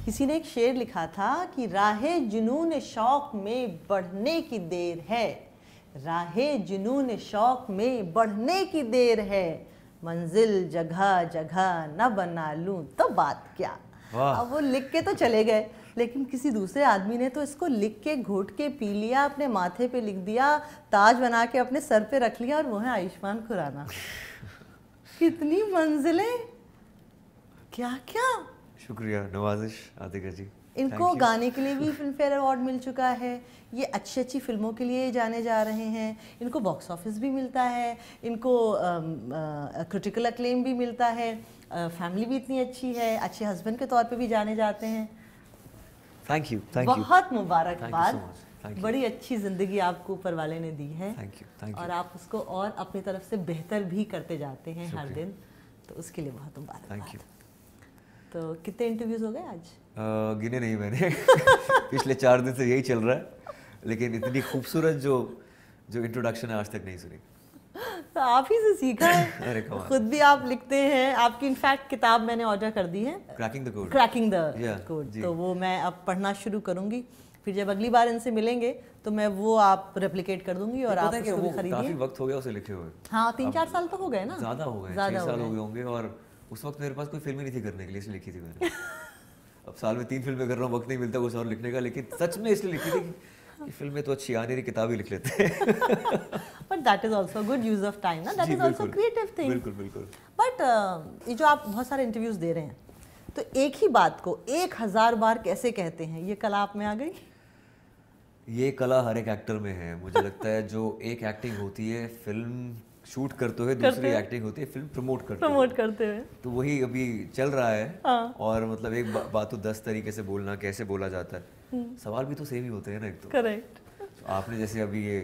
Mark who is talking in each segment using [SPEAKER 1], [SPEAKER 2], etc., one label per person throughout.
[SPEAKER 1] किसी ने एक शेर लिखा था कि राहे जुनून शौक में बढ़ने की देर है, राहे जुनून शौक में बढ़ने की देर है, मंजिल जगह जगह न बना लूं तो बात क्या। अब वो लिख के तो चले गए, लेकिन किसी दूसरे आदमी ने तो इसको लिख के घोट के पी लिया, अपने माथे पे लिख दिया, ताज बना के अपने सर पे रख लिया, और वो है आयुष्मान खुराना। कितनी मंजिलें, क्या क्या।
[SPEAKER 2] शुक्रिया, नवाजिश आतिका जी।
[SPEAKER 1] इनको गाने के लिए भी फिल्म फेयर अवार्ड मिल चुका है, ये अच्छी अच्छी फिल्मों के लिए जाने जा रहे हैं, इनको बॉक्स ऑफिस भी मिलता है, इनको क्रिटिकल अक्लेम भी मिलता है, फैमिली भी इतनी अच्छी है, अच्छे हस्बैंड के तौर पे भी जाने जाते हैं।
[SPEAKER 2] थैंक यू,
[SPEAKER 1] बहुत मुबारकबाद, बड़ी अच्छी ज़िंदगी आपको ऊपर वाले ने दी है।
[SPEAKER 2] Thank you.
[SPEAKER 1] और आप उसको और अपनी तरफ से बेहतर भी करते जाते हैं हर दिन, तो उसके लिए बहुत मुबारकबाद।
[SPEAKER 2] Thank you.
[SPEAKER 1] तो कितने इंटरव्यूज़ हो गए आज?
[SPEAKER 2] गिने नहीं मैंने पिछले 4 दिन से यही चल रहा है, लेकिन इतनी खूबसूरत जो इंट्रोडक्शन है आज तक नहीं सुनी।
[SPEAKER 1] तो आप ही से सीखा है।
[SPEAKER 2] अरे
[SPEAKER 1] खुद भी आप लिखते हैं, आपकी इनफैक्ट किताब मैंने ऑर्डर कर दी है,
[SPEAKER 2] क्रैकिंग द
[SPEAKER 1] कोड, तो वो मैं अब पढ़ना शुरू करूंगी। फिर जब अगली बार इनसे मिलेंगे तो मैं वो आप रेप्लिकेट कर दूंगी और आप उसको भी खरीदिए।
[SPEAKER 2] काफी वक्त हो गया उसे लिखे हुए।
[SPEAKER 1] हाँ, 3-4 साल तो हो गए ना,
[SPEAKER 2] ज़्यादा हो गए, 6 साल हो गए होंगे, और उस वक्त मेरे पास कोई फिल्म ही नहीं थी करने के लिए, इसलिए लिखी थी मैंने। अब साल में 3 फिल्में कर रहा हूँ, वक्त नहीं मिलता कुछ और लिखने का, लेकिन सच में इसलिए लिखी थी कि फिल्में तो अच्छी आ नहीं रही, किताब ही लिख लेते हैं।
[SPEAKER 1] But that is also good use of time ना, that is also creative thing.
[SPEAKER 2] बिल्कुल बिल्कुल।
[SPEAKER 1] बट ये जो आप बहुत सारे इंटरव्यूज दे रहे हैं, तो एक ही बात को 1000 बार कैसे कहते हैं, ये कला आप में आ गई?
[SPEAKER 2] ये कला हर एक एक्टर में है, मुझे लगता है। जो एक एक्टिंग होती है फिल्म शूट करते हुए, दूसरी एक्टिंग होती है फिल्म प्रमोट करते हुए, तो वही अभी चल रहा है। हाँ। और मतलब एक बात तो 10 तरीके से बोलना, कैसे बोला जाता है, सवाल भी तो सेम ही होते हैं ना। एक तो
[SPEAKER 1] करेक्ट,
[SPEAKER 2] आपने जैसे अभी ये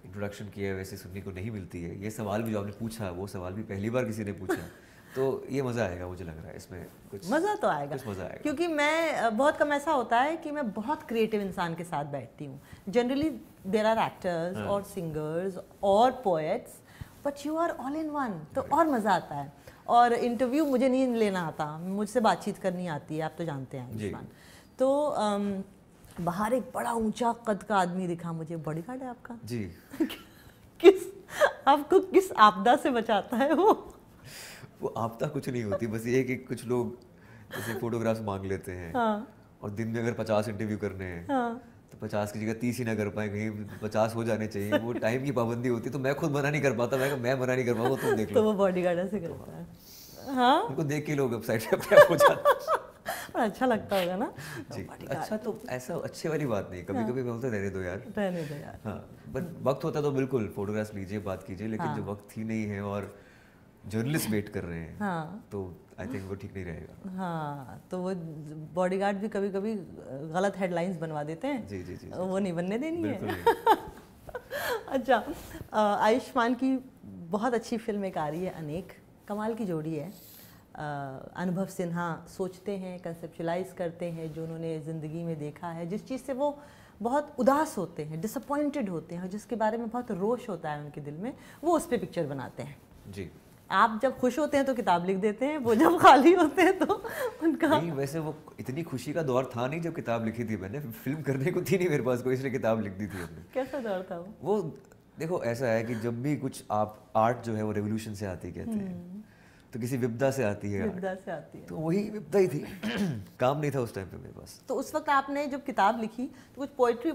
[SPEAKER 2] इंट्रोडक्शन किया है, वैसे सुनने को नहीं मिलती है। ये सवाल भी जो आपने पूछा, वो सवाल भी पहली बार किसी ने पूछा, तो ये मज़ा आएगा, मुझे लग रहा है इसमें कुछ
[SPEAKER 1] मज़ा तो आएगा,
[SPEAKER 2] कुछ मज़ा आएगा।
[SPEAKER 1] क्योंकि मैं बहुत कम ऐसा होता है कि मैं बहुत क्रिएटिव इंसान के साथ बैठती हूँ। जनरली देयर आर एक्टर्स और सिंगर्स और poets, but you are all in one, तो और मज़ा आता है। और इंटरव्यू मुझे नहीं लेना आता, मुझसे बातचीत करनी आती है, आप तो जानते हैं आयुष्मान। तो बाहर एक बड़ा ऊंचा कद का आदमी दिखा मुझे, बॉडीगार्ड है आपका
[SPEAKER 2] जी।
[SPEAKER 1] आपको किस आपदा से बचाता है वो
[SPEAKER 2] आपदा कुछ नहीं होती, बस ये कि कुछ लोग जैसे फोटोग्राफ्स मांग लेते हैं। हाँ। और दिन में अगर 50 इंटरव्यू करने हैं, हाँ। तो 50 की जगह 30 ही ना कर पाए, कहीं 50 हो जाने चाहिए। वो टाइम की पाबंदी होती है, तो मैं खुद मना नहीं कर पाता, मैं मना नहीं कर पाऊंगा, तुम देख लो।
[SPEAKER 1] तो वो बॉडीगार्ड ऐसे करता है। हाँ,
[SPEAKER 2] उनको देख के लोग वेबसाइट पे अपने आप हो जाते
[SPEAKER 1] हैं। अच्छा लगता होगा ना
[SPEAKER 2] जी। अच्छा, तो ऐसा अच्छे वाली बात नहीं, कभी कभी बोलते रहने दो यार, रहने दो यार। हाँ, बट वक्त होता तो बिल्कुल फोटोग्राफ्स लीजिए, बात कीजिए, लेकिन जो वक्त ही नहीं है और जर्नलिस्ट वेट कर रहे हैं, हाँ, तो आई थिंक वो ठीक नहीं रहेगा। हाँ,
[SPEAKER 1] तो वो बॉडीगार्ड भी कभी कभी गलत हेडलाइंस बनवा देते हैं।
[SPEAKER 2] जी जी जी,
[SPEAKER 1] वो नहीं बनने देनी है। अच्छा, आयुष्मान की बहुत अच्छी फिल्म एक आ रही है अनेक, कमाल की जोड़ी है। अनुभव सिन्हा सोचते हैं, कंसेप्चुलाइज करते हैं जो उन्होंने ज़िंदगी में देखा है, जिस चीज़ से वो बहुत उदास होते हैं, डिसअपॉइंटेड होते हैं, जिसके बारे में बहुत रोष होता है उनके दिल में, वो उस पर पिक्चर बनाते हैं।
[SPEAKER 2] जी।
[SPEAKER 1] आप जब खुश होते हैं तो किताब लिख देते हैं, वो जब खाली होते हैं तो उनका
[SPEAKER 2] नहीं, वैसे वो इतनी खुशी का दौर था नहीं जब किताब लिखी थी मैंने, फिल्म करने को थी नहीं मेरे पास कोई, इसलिए किताब लिख दी थी हमने।
[SPEAKER 1] कैसा दौर था
[SPEAKER 2] वो देखो ऐसा है कि जब भी कुछ आप आर्ट जो है वो रेवोल्यूशन से आती कहते हैं, तो किसी विपदा से आती है,
[SPEAKER 1] विपदा से आती है,
[SPEAKER 2] तो वही विपदा ही थी। काम नहीं था उस टाइम पे मेरे पास।
[SPEAKER 1] तो उस वक्त आपने जब किताब लिखी तो कुछ पोइट्री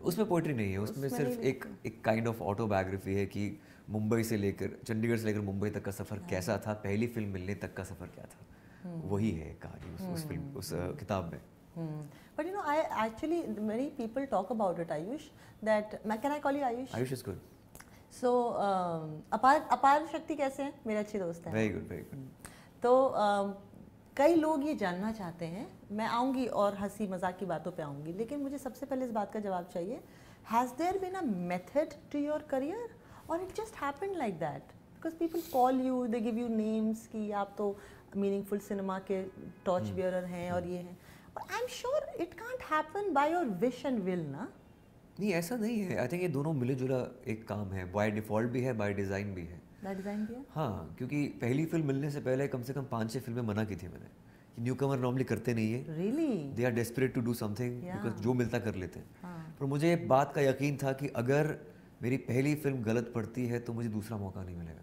[SPEAKER 2] उसमें पोइट्री नहीं है, उसमें सिर्फ एक काइंड ऑफ ऑटोबायोग्राफी है कि मुंबई से लेकर, चंडीगढ़ से लेकर मुंबई तक का सफ़र कैसा था, पहली फिल्म मिलने तक का सफ़र क्या था, वही है कहानी उस फिल्म, उस किताब में।
[SPEAKER 1] But you know, I actually many people talk about it, Ayush. That can I call you Ayush?
[SPEAKER 2] Ayush is good.
[SPEAKER 1] So अपार शक्ति कैसे हैं? मेरे अच्छे दोस्त हैं।
[SPEAKER 2] Very good, very good.
[SPEAKER 1] तो कई लोग ये जानना चाहते हैं, मैं आऊँगी और हंसी मजाक की बातों पे आऊँगी, लेकिन मुझे सबसे पहले इस बात का जवाब चाहिए, Has there been a method to your career? Or it just happened like that? Because people call you, they give you names कि आप तो मीनिंगफुल सिनेमा के टॉर्च बियरर हैं और ये हैं, और आई am sure it can't happen by your wish and will ना।
[SPEAKER 2] नहीं, ऐसा नहीं है। आई थिंक ये दोनों मिले जुला एक काम है, बाय डिफ़ॉल्ट भी है, बाय डिज़ाइन भी है।
[SPEAKER 1] बाय डिज़ाइन भी है,
[SPEAKER 2] हाँ, क्योंकि पहली फिल्म मिलने से पहले कम से कम 5-6 फिल्में मना की थी मैंने न्यूकमर नॉर्मली करते नहीं है,
[SPEAKER 1] really
[SPEAKER 2] they are desperate to do something, because जो मिलता कर लेते हैं।
[SPEAKER 1] हाँ.
[SPEAKER 2] पर मुझे एक बात का यकीन था कि अगर मेरी पहली फिल्म गलत पड़ती है तो मुझे दूसरा मौका नहीं मिलेगा,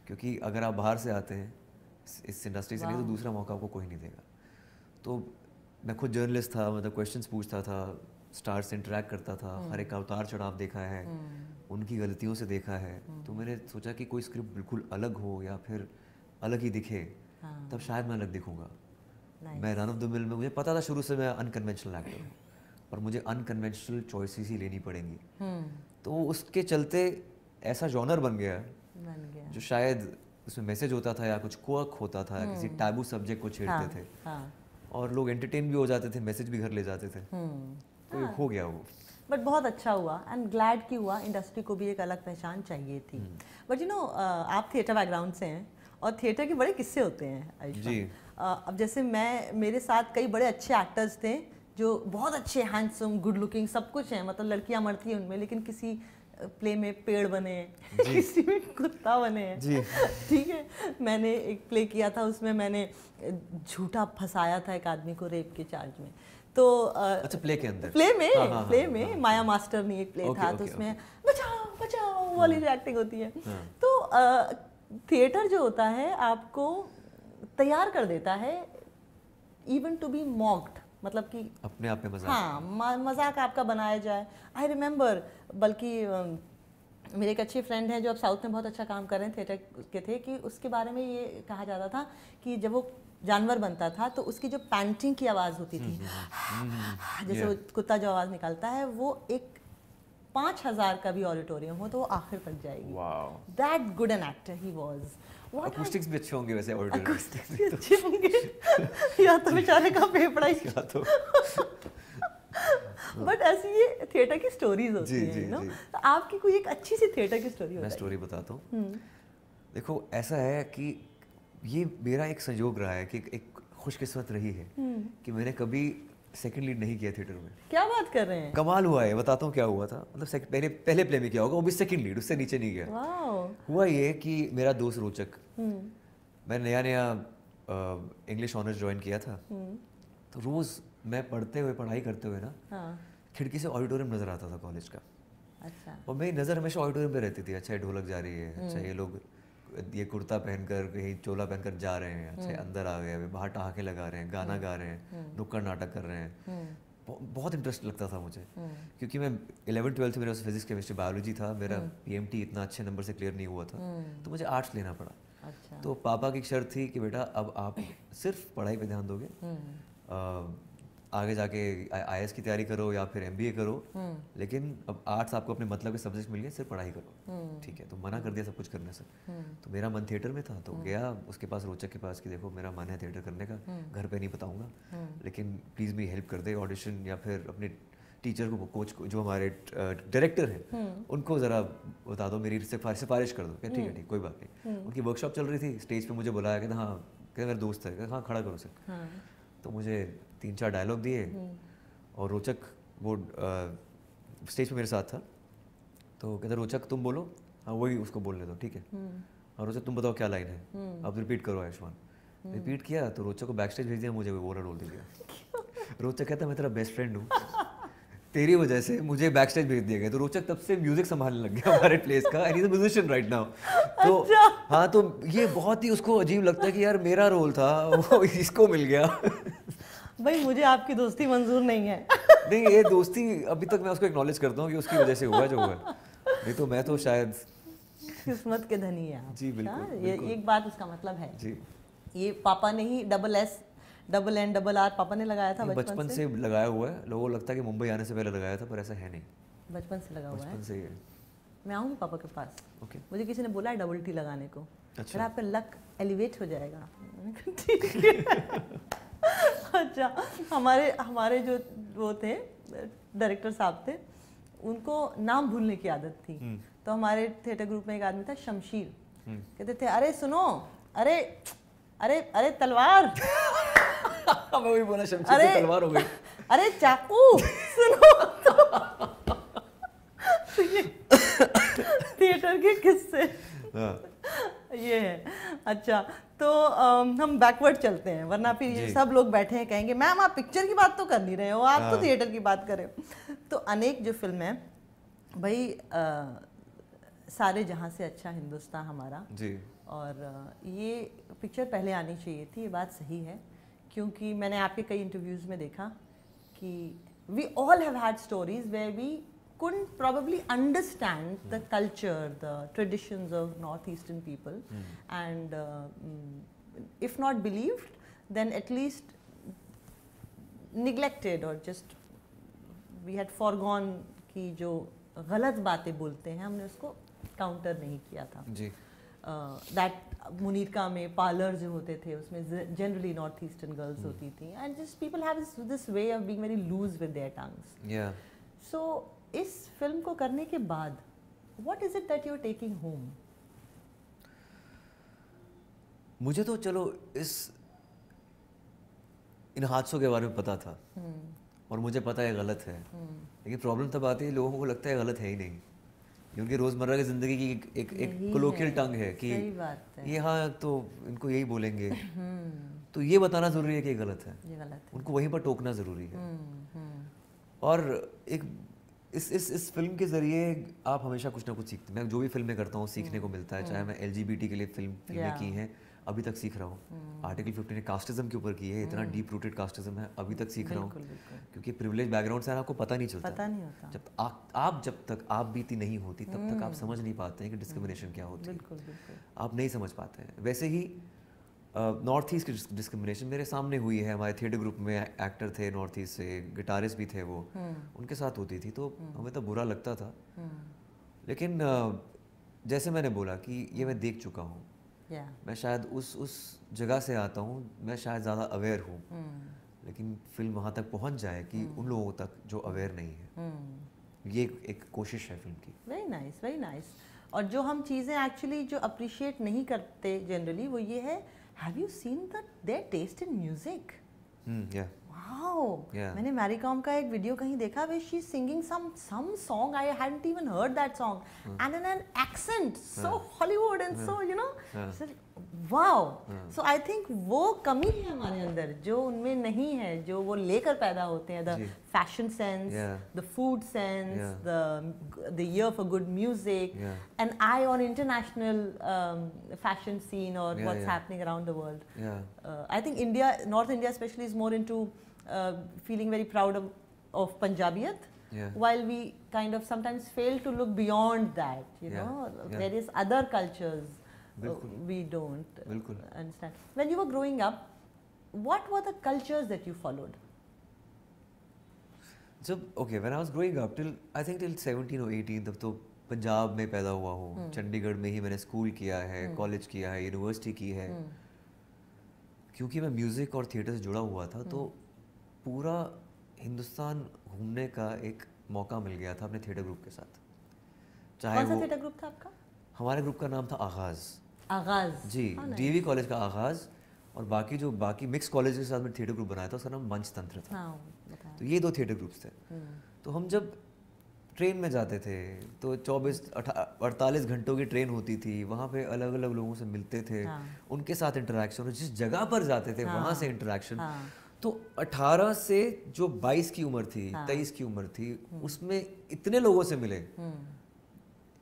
[SPEAKER 2] क्योंकि अगर आप बाहर से आते हैं इस इंडस्ट्री से नहीं तो दूसरा मौका आपको कोई नहीं देगा। तो मैं खुद जर्नलिस्ट था, मतलब क्वेश्चंस पूछता था, स्टार से इंटरेक्ट करता था, हर एक का उतार चढ़ाव देखा है, उनकी गलतियों से देखा है। तो मैंने सोचा कि कोई स्क्रिप्ट बिल्कुल अलग हो या फिर अलग ही दिखे, तब शायद मैं अलग दिखूंगा। मैं रन ऑफ द मिल में, मुझे पता था शुरू से मैं अनकन्वेंशनल एक्टर हूँ और मुझे अनकन्वेंशनल चॉइसेस ही लेनी पड़ेंगी। तो उसके चलते ऐसा जॉनर बन गया जो शायद उसमें मैसेज होता था या कुछ क्वर्क होता था, किसी टैबू सब्जेक्ट को छेड़ते थे और लोग एंटरटेन भी हो जाते थे, मैसेज भी घर ले जाते थे। तो हो गया वो।
[SPEAKER 1] बट बहुत अच्छा हुआ, आई एम ग्लैड कि हुआ। इंडस्ट्री को भी एक अलग पहचान चाहिए थी। बट यू नो, आप थिएटर बैकग्राउंड से हैं और थिएटर के बड़े किस्से होते हैं जी। अब जैसे मेरे साथ कई बड़े अच्छे एक्टर्स थे जो बहुत अच्छे, हैंडसम, गुड लुकिंग, सब कुछ हैं, मतलब लड़कियां मरती हैं उनमें, लेकिन किसी प्ले में पेड़ बने किसी में कुत्ता बने हैं, ठीक है। मैंने एक प्ले किया था, उसमें मैंने झूठा फंसाया था एक आदमी को रेप के चार्ज में। तो
[SPEAKER 2] अच्छा, प्ले के अंदर,
[SPEAKER 1] प्ले में माया मास्टर ने एक प्ले था, तो उसमें बचाओ बचाओ वाली जो एक्टिंग होती है। तो थिएटर जो होता है आपको तैयार कर देता है इवन टू बी मॉक्ड, मतलब कि
[SPEAKER 2] अपने आप में मजाक,
[SPEAKER 1] हाँ, मजाक आपका बनाया जाए। आई रिमेम्बर, बल्कि मेरे एक अच्छे फ्रेंड हैं जो अब साउथ में बहुत अच्छा काम कर रहे हैं, थिएटर के थे, कि उसके बारे में ये कहा जाता था कि जब वो जानवर बनता था तो उसकी जो पैंटिंग की आवाज़ होती थी, जैसे वो कुत्ता जो आवाज़ निकालता है, वो एक 5000 का भी ऑडिटोरियम हो तो वो आखिर तक जाएगी। That good an actor he was.
[SPEAKER 2] Acoustics भी अच्छे होंगे वैसे ऑडिटोरियम,
[SPEAKER 1] अकॉस्टिक्स भी अच्छे होंगे या तो बेचारे का फेफड़ा ही
[SPEAKER 2] क्या तो।
[SPEAKER 1] बट ऐसी ये थिएटर की स्टोरीज होती हैं, नो। तो आपकी कोई एक अच्छी सी थिएटर की स्टोरी?
[SPEAKER 2] मैं स्टोरी बताता हूँ। देखो, ऐसा है कि ये मेरा एक संयोग रहा है कि एक खुशकिस्मत रही है कि मैंने कभी सेकंड लीड नहीं किया थिएटर में।
[SPEAKER 1] क्या बात कर रहे हैं?
[SPEAKER 2] कमाल हुआ है, बताता हूँ क्या हुआ था। मतलब पहले प्ले में क्या होगा, वो भी सेकंड लीड, उससे नीचे नहीं गया। हुआ ये कि मेरा दोस्त रोचक, मैं नया इंग्लिश ऑनर्स ज्वाइन किया था, तो रोज मैं पढ़ाई करते हुए ना खिड़की से ऑडिटोरियम नजर आता था कॉलेज का।
[SPEAKER 1] अच्छा।
[SPEAKER 2] और मेरी नज़र हमेशा ऑडिटोरियम पे रहती थी। अच्छा, ये ढोलक जा रही है, अच्छा ये लोग ये कुर्ता पहनकर, कहीं चोला पहनकर जा रहे हैं, अच्छा अंदर आ गए, बाहर ठहाके लगा रहे हैं, गाना गा रहे हैं, नुक्कड़ नाटक कर रहे हैं। बहुत इंटरेस्ट लगता था मुझे, क्योंकि मैं 11th 12th में मेरा फिजिक्स केमिस्ट्री बायोलॉजी था, मेरा PMT इतना अच्छे नंबर से क्लियर नहीं हुआ था, तो मुझे आर्ट्स लेना पड़ा।
[SPEAKER 1] अच्छा।
[SPEAKER 2] तो पापा की शर्त थी कि बेटा अब आप सिर्फ पढ़ाई पे ध्यान दोगे, आगे जाके IAS की तैयारी करो या फिर MBA करो, लेकिन अब आर्ट्स आपको अपने मतलब के सब्जेक्ट मिल गए, सिर्फ पढ़ाई करो, ठीक है। तो मना कर दिया सब कुछ करने से। तो मेरा मन थिएटर में था, तो गया उसके पास, रोचक के पास, कि देखो मेरा मन है थिएटर करने का, घर पे नहीं बताऊंगा, लेकिन प्लीज़ मेरी हेल्प कर दे, ऑडिशन या फिर अपने टीचर को, कोच को, जो हमारे डायरेक्टर हैं उनको ज़रा बता दो, मेरी सिफारिश कर दो। क्या ठीक है, ठीक, कोई बात नहीं। उनकी वर्कशॉप चल रही थी, स्टेज पे मुझे बुलाया कि हाँ, क्या मेरा दोस्त है, हाँ खड़ा करो उसे। तो मुझे 3-4 डायलॉग दिए और रोचक वो स्टेज पे मेरे साथ था, तो कहता रोचक तुम बोलो, हाँ वही उसको बोलने दो, ठीक है। और रोचक तुम बताओ क्या लाइन है, अब रिपीट करो आयुष्मान। रिपीट किया तो रोचक को बैक स्टेज भेज दिया, मुझे वो वाला रोल दे दिया। रोचक कहता मैं तेरा बेस्ट फ्रेंड हूँ, तेरी वजह से मुझे बैक स्टेज भेज दिया गया। तो रोचक तब से म्यूजिक संभालने लग गया हमारे प्लेस का, and he is a musician right now. तो हाँ, तो ये बहुत ही उसको अजीब लगता है कि यार मेरा रोल था, वो इसको मिल गया।
[SPEAKER 1] भाई मुझे आपकी दोस्ती मंजूर नहीं है।
[SPEAKER 2] नहीं, ये दोस्ती अभी तक मैं उसको एक्नॉलेज करता हूँ कि उसकी वजह से हुआ जो हुआ, नहीं तो मैं तो शायद
[SPEAKER 1] किस्मत के धनी है आप।
[SPEAKER 2] जी बिल्कुल,
[SPEAKER 1] ये एक बात उसका मतलब है
[SPEAKER 2] जी।
[SPEAKER 1] ये पापा ने ही SS, NNR पापा ने लगाया था
[SPEAKER 2] बचपन से लगाया हुआ है। लोगों को लगता है कि मुंबई आने से पहले लगाया था, पर ऐसा है नहीं,
[SPEAKER 1] बचपन से लगा हुआ है।
[SPEAKER 2] बचपन से ही है।
[SPEAKER 1] मैं आऊँगी पापा के पास।
[SPEAKER 2] ओके।
[SPEAKER 1] मुझे किसी ने बोला है DT लगाने को।
[SPEAKER 2] अच्छा।
[SPEAKER 1] आपका लक एलिवेट हो जाएगा। ठीक है। अच्छा, हमारे जो वो थे डायरेक्टर साहब थे, उनको नाम भूलने की आदत थी। तो हमारे थिएटर ग्रुप में एक आदमी था शमशीर, कहते थे अरे सुनो, अरे अरे अरे तलवार।
[SPEAKER 2] मैं वही बोला, शमशीर से तलवार हो गई।
[SPEAKER 1] अरे चाकू सुनो। थिएटर के किस्से ये है। अच्छा, तो हम बैकवर्ड चलते हैं, वरना फिर ये सब लोग बैठे हैं कहेंगे मैम आप पिक्चर की बात तो कर नहीं रहे हो, आप तो थिएटर की बात कर रहे हो। तो अनेक जो फिल्म है भाई, सारे जहां से अच्छा हिंदुस्तान हमारा जी, और ये पिक्चर पहले आनी चाहिए थी, ये बात सही है, क्योंकि मैंने आपके कई इंटरव्यूज़ में देखा कि we all have had stories where we couldn't probably understand the culture, the traditions of northeastern people, and if not believed, then at least neglected, or just we had foregone कि जो गलत बातें बोलते हैं हमने उसको काउंटर नहीं किया था जी। दैट मुनीरका में पार्लर जो होते थे उसमें जनरली नॉर्थ ईस्टर्न गर्ल्स होती थी, and just people have this way of being very loose with their tongues. So इस फिल्म को करने के बाद what is it that you are taking home?
[SPEAKER 2] मुझे तो चलो इन हादसों के बारे में पता था और मुझे पता है गलत है, लेकिन प्रॉब्लम तब आती है लोगों को लगता है गलत है ही नहीं, क्योंकि रोजमर्रा की जिंदगी की एक कोलोकियल टंग है कि ये हाँ तो इनको यही बोलेंगे तो ये बताना जरूरी है कि ये गलत है, उनको वहीं पर टोकना जरूरी है। और एक इस फिल्म के जरिए आप हमेशा कुछ ना कुछ सीखते हैं। मैं जो भी फिल्में करता हूँ सीखने को मिलता है, चाहे मैं LGBT के लिए फिल्में की हैं, अभी तक सीख रहा हूँ। आर्टिकल 15 ने कास्टिज्म के ऊपर की है, इतना डीप रूटेड कास्टिज्म है, अभी तक सीख रहा हूँ, क्योंकि प्रिविलेज बैकग्राउंड से आपको पता नहीं चलता, पता नहीं होता। जब तक आप बीती नहीं होती तब तक आप समझ नहीं पाते हैं कि डिस्क्रिमिनेशन क्या होती है, आप नहीं समझ पाते हैं। वैसे ही नॉर्थ ईस्ट की डिस्क्रिमिनेशन मेरे सामने हुई है। हमारे थिएटर ग्रुप में एक्टर थे नॉर्थ ईस्ट से, गिटारिस्ट भी थे वो, उनके साथ होती थी, तो हमें तो बुरा लगता था। लेकिन जैसे मैंने बोला कि ये मैं देख चुका हूँ, मैं शायद उस जगह से आता हूँ, मैं शायद ज़्यादा अवेयर हूँ, लेकिन फिल्म वहाँ तक पहुँच जाए कि उन लोगों तक जो अवेयर नहीं है, ये एक कोशिश है फिल्म की।
[SPEAKER 1] Very nice, very nice. और जो हम चीज़ें एक्चुअली जो अप्रिशिएट नहीं करते जनरली वो ये है, have you seen their taste in music?
[SPEAKER 2] Yeah.
[SPEAKER 1] Wow. Yeah. मैंने मैरी कॉम का एक वीडियो कहीं देखा where she's singing some song, I hadn't even heard that song, and in an accent so Hollywood and so you know, so, wow. So I think वो कमी है हमारे अंदर जो उनमें नहीं है, जो वो लेकर पैदा होते हैं, the fashion sense, the food sense, the ear for good music, an eye on international fashion scene or what's happening around the world. I think North India especially is more into feeling very proud of Punjabiyat, while we kind of sometimes fail to look beyond that, you know, various other cultures we don't understand. When you were growing up, what were the cultures that you followed?
[SPEAKER 2] When I was growing up till 17 or 18, तब तो पंजाब में पैदा हुआ हूँ, चंडीगढ़ में ही मैंने school किया है, कॉलेज किया है, यूनिवर्सिटी की है। क्योंकि मैं म्यूज़िक और थिएटर से जुड़ा हुआ था, तो पूरा हिंदुस्तान घूमने का एक मौका मिल गया था अपने थिएटर ग्रुप के साथ।
[SPEAKER 1] चाहे कौन सा थिएटर ग्रुप था आपका?
[SPEAKER 2] हमारे ग्रुप का नाम था आगाज़ जी, DV कॉलेज का आगाज़, और बाकी मिक्स कॉलेज के साथ में थिएटर ग्रुप बनाया था, उसका नाम मंचतंत्र था। तो ये 2 थिएटर ग्रुप्स थे। तो हम जब ट्रेन में जाते थे तो 24-48 घंटों की ट्रेन होती थी, वहाँ पे अलग अलग लोगों से मिलते थे, उनके साथ इंटरेक्शन, जिस जगह पर जाते थे वहाँ से इंटरेक्शन। तो 18 से जो 22 की उम्र थी, 23 की उम्र थी, उसमें इतने लोगों से मिले,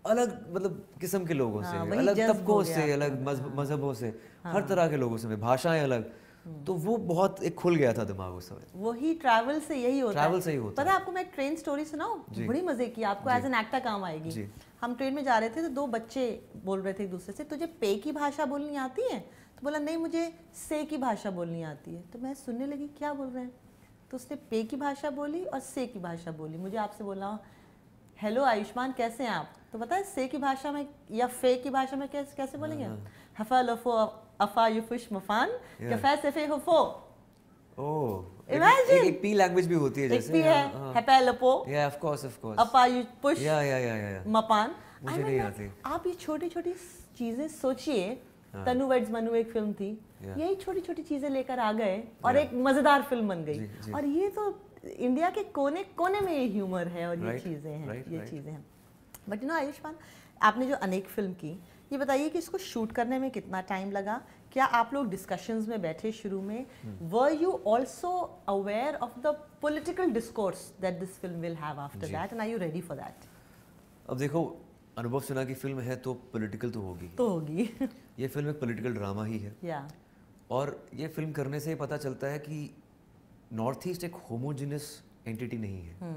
[SPEAKER 2] अलग मतलब किस्म के लोगों से, अलग तबकों से, अलग मजहबों से, हर तरह के लोगों से, भाषाएं अलग, तो वो बहुत एक खुल गया था दिमाग उस समय।
[SPEAKER 1] वही ट्रैवल से यही होता है। पता है आपको मैं एक ट्रेन स्टोरी सुनाऊं, बड़ी मजे की, आपको एज एन एक्टर काम आएगी। हम ट्रेन में जा रहे थे तो 2 बच्चे बोल रहे थे एक दूसरे से, तुझे पे की भाषा बोलनी आती है? तो बोला नहीं, मुझे से की भाषा बोलनी आती है। तो मैं सुनने लगी क्या बोल रहे हैं, तो उसने पे की भाषा बोली और से की भाषा बोली। मुझे आपसे बोला हेलो आयुष्मान कैसे हैं आप, तो पता है से की भाषा में या फे की भाषा में कैसे बोलेंगे? हफा लफो अफा युफुश मफान कफा सफे हुफो।
[SPEAKER 2] ओह, एक पी लैंग्वेज भी होती है जैसे,
[SPEAKER 1] एक पी है हफा लपो,
[SPEAKER 2] या ऑफ कोर्स
[SPEAKER 1] अफा युफुश
[SPEAKER 2] या
[SPEAKER 1] मपान।
[SPEAKER 2] मुझे नहीं आती।
[SPEAKER 1] आप ये छोटी-छोटी चीजें सोचिए, तनु वेड्स मनु एक फिल्म थी, यही छोटी-छोटी चीजें लेकर आ गए और एक मजेदार फिल्म बन गई। और ये तो इंडिया के कोने कोने में ये ह्यूमर है और ये चीजें हैं, ये चीजें हैं। बट यू नो आयुष्मान, आपने जो अनेक फिल्म की, ये बताइए कि इसको शूट करने में कितना टाइम लगा, क्या आप लोग डिस्कशंस में बैठे शुरू में, were you also aware of the political discourse that this film will have after that, and are you ready for that?
[SPEAKER 2] अब देखो, अनुभव सिन्हा की फिल्म है तो पॉलिटिकल तो होगी ये फिल्म एक पॉलिटिकल ड्रामा ही है। और ये फिल्म करने से पता चलता है कि नॉर्थ ईस्ट एक होमोजेनस एंटिटी नहीं है।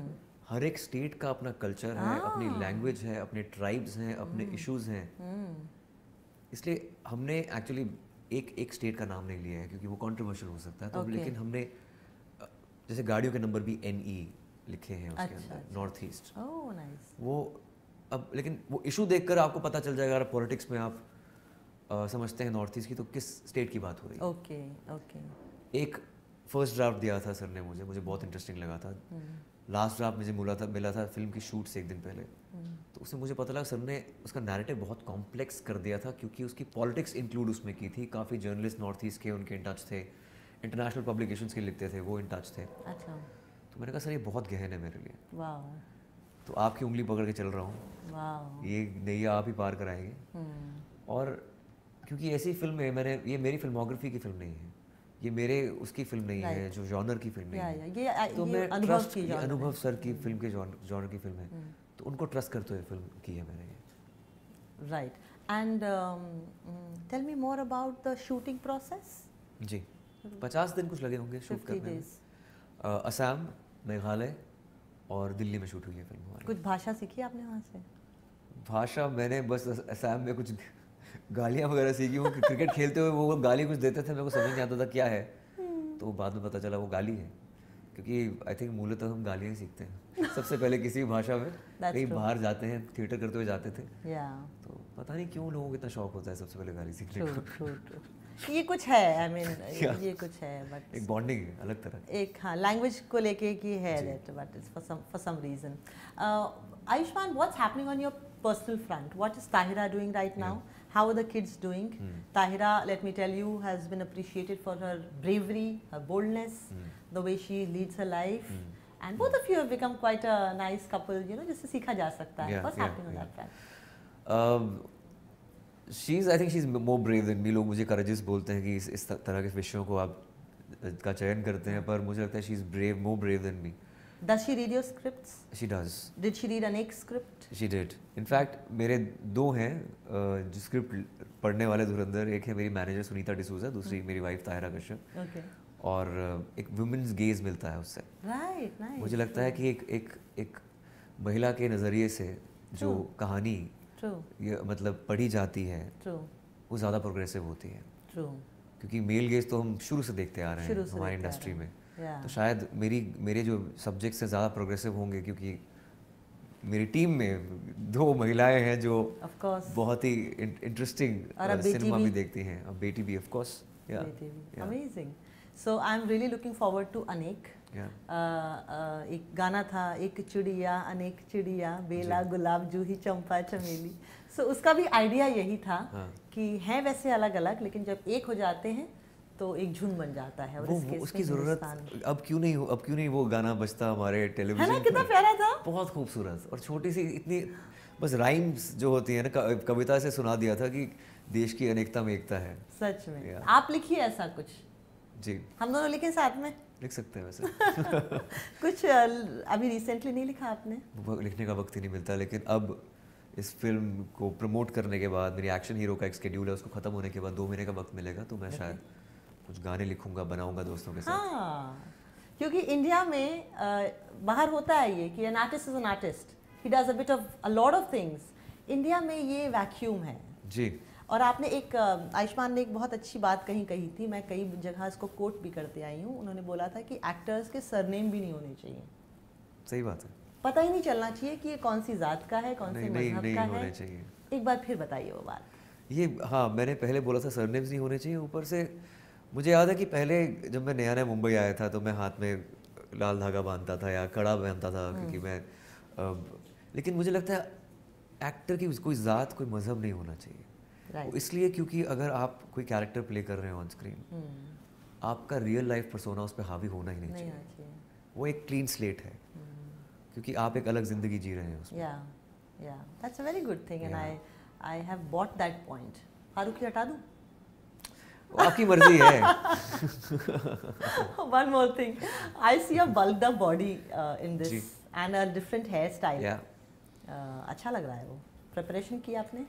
[SPEAKER 2] हर एक स्टेट का अपना कल्चर है, अपनी लैंग्वेज है, अपने ट्राइब्स हैं, अपने इश्यूज हैं। इसलिए हमने एक्चुअली एक स्टेट का नाम नहीं लिया है क्योंकि वो कंट्रोवर्शियल हो सकता है, तो लेकिन हमने जैसे गाड़ियों के नंबर भी NE लिखे हैं उसके अंदर, नॉर्थ ईस्ट। वो अब लेकिन वो इशू देखकर आपको पता चल जाएगा, अगर पॉलिटिक्स में आप समझते हैं नॉर्थ ईस्ट की, तो किस स्टेट की बात हो रही है। एक फर्स्ट ड्राफ्ट दिया था सर ने मुझे बहुत इंटरेस्टिंग लगा था। लास्ट ड्राफ्ट मुझे मिला था फिल्म की शूट से एक दिन पहले, तो उससे मुझे पता लगा सर ने उसका नैरेटिव बहुत कॉम्प्लेक्स कर दिया था क्योंकि उसकी पॉलिटिक्स इंक्लूड उसमें की थी। काफ़ी जर्नलिस्ट नॉर्थ ईस्ट के उनके इन टच थे, इंटरनेशनल पब्लिकेशंस के लिखते थे, वो इन टच थे।
[SPEAKER 1] अच्छा।
[SPEAKER 2] तो मैंने कहा सर ये बहुत गहन है मेरे लिए, तो आपकी उंगली पकड़ के चल रहा हूँ, ये नैया आप ही पार कराएंगे। और क्योंकि ऐसी फिल्म है, ये मेरी फिल्मोग्राफी की फिल्म नहीं है, ये मेरे उसकी फिल्म नहीं है, जो जॉनर की फिल्म नहीं है, तो मैं ट्रस्ट अनुभव सर की फिल्म के जॉनर की फिल्म है, तो उनको ट्रस्ट करते हुए फिल्म की है मैंने ये।
[SPEAKER 1] Right, and tell me more about the shooting process.
[SPEAKER 2] जी, 50 दिन कुछ लगे होंगे शूट करने में। असम, मेघालय और दिल्ली में शूट हुई है फिल्म हमारी।
[SPEAKER 1] कुछ भाषा सीखी आपने वहाँ से?
[SPEAKER 2] भाषा मैंने बस असम में कुछ गालियाँ वगैरह सीखी हूँ। क्रिकेट खेलते हुए वो गाली कुछ देते थे, मेरे को समझ नहीं आता था क्या है, तो बाद में पता चला वो गाली है, क्योंकि आई थिंक मूलतः हम गालियाँ ही सीखते हैं सबसे पहले किसी भी भाषा में। कहीं बाहर जाते हैं, थिएटर करते हुए जाते थे, तो पता नहीं क्यों लोगों को इतना शौक होता है सबसे पहले गाली सीखने को।
[SPEAKER 1] ये कुछ है, आई मीन ये कुछ है, बट
[SPEAKER 2] एक बॉन्डिंग है अलग तरह,
[SPEAKER 1] एक हाँ लैंग्वेज को लेके की है that, but it's for some reason. Ayushmann, what's happening on your personal front? What is Tahira doing right now? How are the kids doing? Tahira, let me tell you, has been appreciated for her bravery, her boldness, the way she leads her life, and both of you have become quite a nice couple, you know, जिससे सीखा जा सकता है। What's happening on that front?
[SPEAKER 2] I think she's more brave than me. लोग मुझे courageous बोलते हैं कि इस तरह के विषयों को आप का चयन करते हैं, पर मुझे लगता है she's more brave than me.
[SPEAKER 1] Does she read your scripts?
[SPEAKER 2] She does.
[SPEAKER 1] Did she read Anek's script?
[SPEAKER 2] She did. In fact, मेरे दो हैं जो स्क्रिप्ट पढ़ने वाले धुरंधर। एक है मेरी मैनेजर सुनीता डिसूजा, दूसरी मेरी वाइफ ताहिरा कश्यप।
[SPEAKER 1] Okay.
[SPEAKER 2] और एक वुमेन्स गेज मिलता है उससे।
[SPEAKER 1] Right, nice.
[SPEAKER 2] मुझे लगता है कि एक महिला के नज़रिए से जो कहानी ये मतलब पढ़ी जाती है, वो ज़्यादा प्रोग्रेसिव होती है। क्योंकि मेल गेज तो हम शुरू से देखते आ रहे हैं हमारी इंडस्ट्री में, तो शायद मेरे जो सब्जेक्ट्स से ज़्यादा प्रोग्रेसिव होंगे, क्योंकि मेरी टीम में 2 महिलाएं हैं जो बहुत ही इंटरेस्टिंग सिनेमा भी देखती हैं। अब बेटी भी of course.
[SPEAKER 1] Amazing. So I am really looking forward to Anek. एक गाना था, एक चिड़िया अनेक चिड़िया, बेला गुलाब जूही चंपा चमेली। सो उसका भी आइडिया यही था कि हैं वैसे अलग अलग, लेकिन जब एक हो जाते हैं तो एक झुंड बन जाता है। और
[SPEAKER 2] वो उसकी जरूरत अब क्यों नहीं वो गाना बजता हमारे टेलीविजन
[SPEAKER 1] है ना, कितना प्यारा था,
[SPEAKER 2] बहुत खूबसूरत। और छोटी सी इतनी बस राइम्स जो होती है ना, कविता से सुना दिया था कि देश की अनेकता में एकता है।
[SPEAKER 1] सच में आप लिखिए ऐसा कुछ।
[SPEAKER 2] जी,
[SPEAKER 1] हम दोनों लिखें साथ में,
[SPEAKER 2] लिख सकते हैं वैसे
[SPEAKER 1] कुछ अभी रिसेंटली नहीं लिखा आपने?
[SPEAKER 2] लिखने का वक्त ही नहीं मिलता, लेकिन अब इस फिल्म को प्रमोट करने के बाद मेरी एक्शन हीरो का एक शेड्यूल है, उसको खत्म होने के बाद 2 महीने का वक्त मिलेगा, तो मैं शायद कुछ गाने लिखूंगा, बनाऊंगा दोस्तों के साथ।
[SPEAKER 1] हाँ, क्योंकि इंडिया में बाहर होता है ये कि an artist is an artist, he does a bit of a lot of things. India में ये वैक्यूम है
[SPEAKER 2] जी।
[SPEAKER 1] और आपने एक आयुष्मान ने एक बहुत अच्छी बात कही थी, मैं कई जगह इसको कोट भी करते आई हूँ। उन्होंने बोला था कि एक्टर्स के सरनेम भी नहीं होने चाहिए।
[SPEAKER 2] सही बात है,
[SPEAKER 1] पता ही नहीं चलना चाहिए कि ये कौन सी जात का है, कौन से मजहब का है।
[SPEAKER 2] चाहिए।
[SPEAKER 1] एक बार फिर बताइए वो बात।
[SPEAKER 2] ये हाँ, मैंने पहले बोला था सरनेम्स नहीं होने चाहिए। ऊपर से मुझे याद है कि पहले जब मैं नया मुंबई आया था तो मैं हाथ में लाल धागा बांधता था या कड़ा बांधता था, क्योंकि मैं लेकिन मुझे लगता है एक्टर की कोई ज़ात, कोई मज़हब नहीं होना चाहिए। इसलिए क्योंकि अगर आप कोई कैरेक्टर प्ले कर रहे हो ऑन स्क्रीन, आपका रियल लाइफ पर्सोना उस पर हावी होना ही नहीं चाहिए। वो एक क्लीन स्लेट है, क्योंकि आप एक अलग ज़िंदगी जी रहे हैं उसमें।
[SPEAKER 1] Yeah that's a very good thing and I have bought that point. Farooqui हटा दूं?
[SPEAKER 2] आपकी मर्जी है।
[SPEAKER 1] One more thing, I see a bulked up body in this and a different hairstyle. अच्छा लग रहा है वो। प्रिपरेशन की आपने?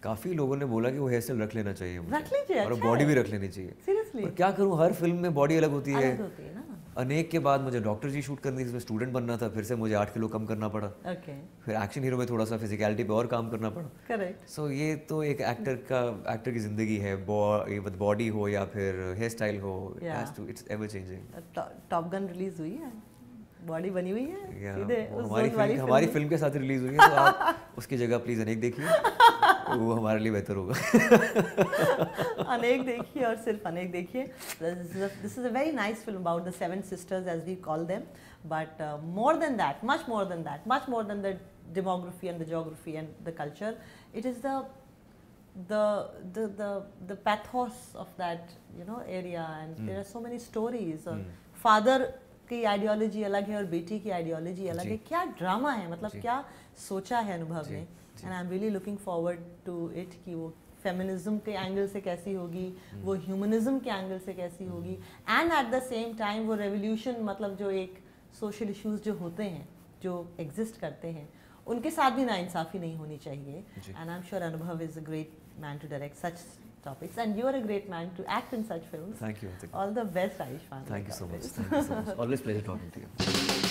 [SPEAKER 2] काफी लोगों ने बोला कि वो हेयर स्टाइल रख लेना चाहिए मुझे।
[SPEAKER 1] रख लीजिए,
[SPEAKER 2] और बॉडी भी रख लेनी चाहिए।
[SPEAKER 1] सीरियसली?
[SPEAKER 2] पर क्या करूँ, हर फिल्म में बॉडी अलग होती है।
[SPEAKER 1] अलग होती है ना।
[SPEAKER 2] अनेक के बाद मुझे डॉक्टर जी शूट करनी थी, इसमें स्टूडेंट बनना था, फिर से मुझे 8 किलो कम करना पड़ा। फिर एक्शन हीरो में थोड़ा सा फिजिकलिटी पे और काम करना पड़ा।
[SPEAKER 1] करेक्ट।
[SPEAKER 2] सो ये तो एक एक्टर की जिंदगी है, बॉडी हो या फिर हेयर स्टाइल हो, it's ever changing.
[SPEAKER 1] Top gun release हुई है, बॉडी बनी हुई है सीधे
[SPEAKER 2] हमारी फिल्म के साथ रिलीज हुई है, तो आप उसकी जगह प्लीज अनेक देखिए, वो हमारे लिए बेहतर होगा।
[SPEAKER 1] अनेक देखिए और सिर्फ अनेक देखिए। This is a very nice film about the 7 sisters as we call them, but more than that, much more than that, much more than the demography and the geography and the culture, it is the pathos of that, you know, area, and there are so many stories. Father की ideology अलग है और बेटी की ideology अलग है। क्या drama है, मतलब क्या सोचा है अनुभव ने। And I am really looking forward to it कि वो फेमिनिज्म के एंगल से कैसी होगी, वो ह्यूमनिज्म के एंगल से कैसी होगी, and at the same time वो रेवोल्यूशन, मतलब जो एक सोशल इश्यूज जो होते हैं, जो एग्जिस्ट करते हैं, उनके साथ भी नाइंसाफ़ी नहीं होनी चाहिए। And I am sure Anubhav is a great man to direct such topics, and you are a great man to act in such films.
[SPEAKER 2] Thank you.
[SPEAKER 1] All the best, Ayushman.
[SPEAKER 2] Thank you so much. Always pleasure talking to you.